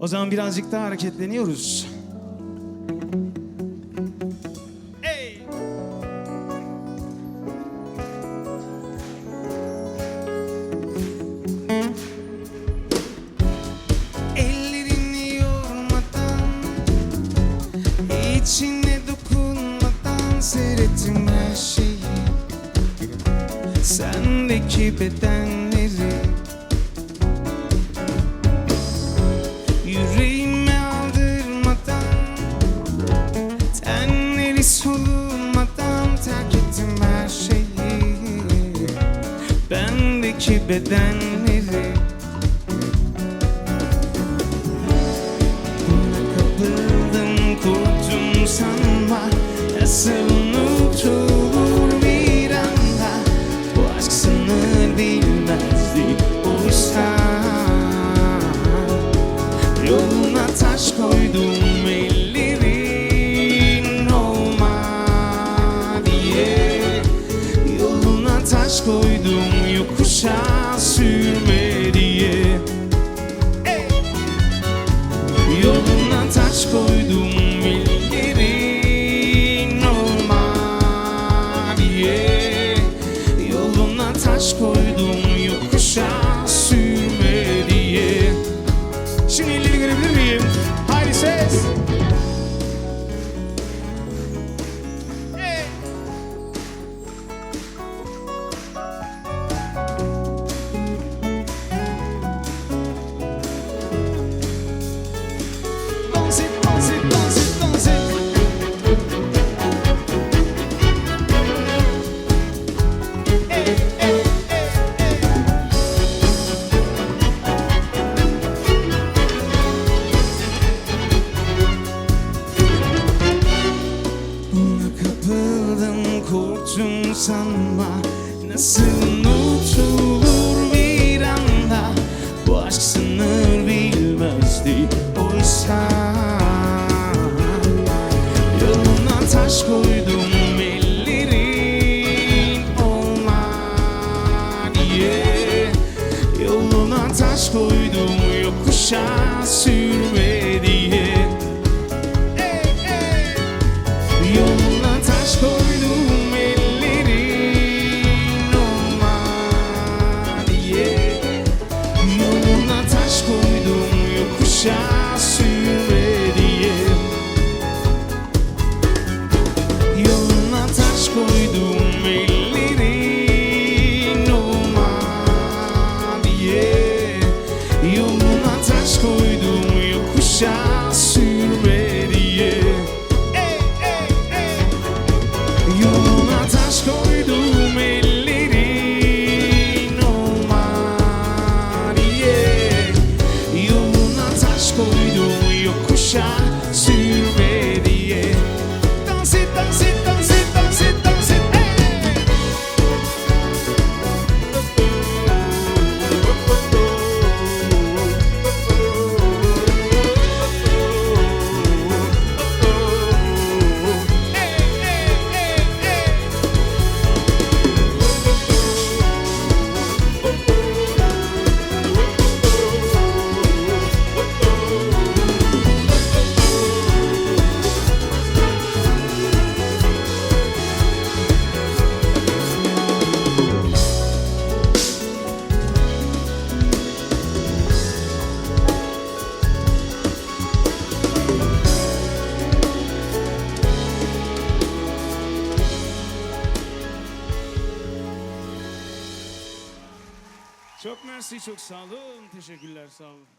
O zaman birazcık daha hareketleniyoruz. Hey! Ellerini yormadan, içine dokunmadan seyrettim her şeyi. Sendeki bedenleri yüreğime aldırmadan, tenleri solunmadan terk ettim her şeyi. Bendeki bedenleri buna kapıldım, korktum sanma. Nasıl unutulur bir anda, bu aşk sınır bilmezdi oysa. Yoluna taş koydum ellerin olma diye. Yoluna taş koydum yokuşa sürme diye. Hey! Yoluna taş koydum ellerin olma diye. Yoluna taş koydum yokuşa sürme diye. Şimdi elleri görebilir miyim? Haydi ses! Hey! Dans it, dans it, dans it, dans it. Hey, hey, hey, hey. Buna kapıldım, korktum sanma. Nasıl unutulur bir anda, bu aşk sınır bilmezdi oysa. Yoluna taş koydum ellerin olma diye. Yoluna taş koydum yokuşa sürme diye. Yoluna taş koydum ellerin olma diye. Yoluna taş koydum yokuşa sürme diye. Yoluna taş koydum ellerin olma diye. Yoluna taş koydum yokuşa sürme diye. Yoluna taş koydum ellerin olma diye. Yoluna taş koydum yokuşa sürme diye. Dans it, dans it, dans it, dans it, dans it, hey! Çok mersi, çok sağ olun. Teşekkürler, sağ olun.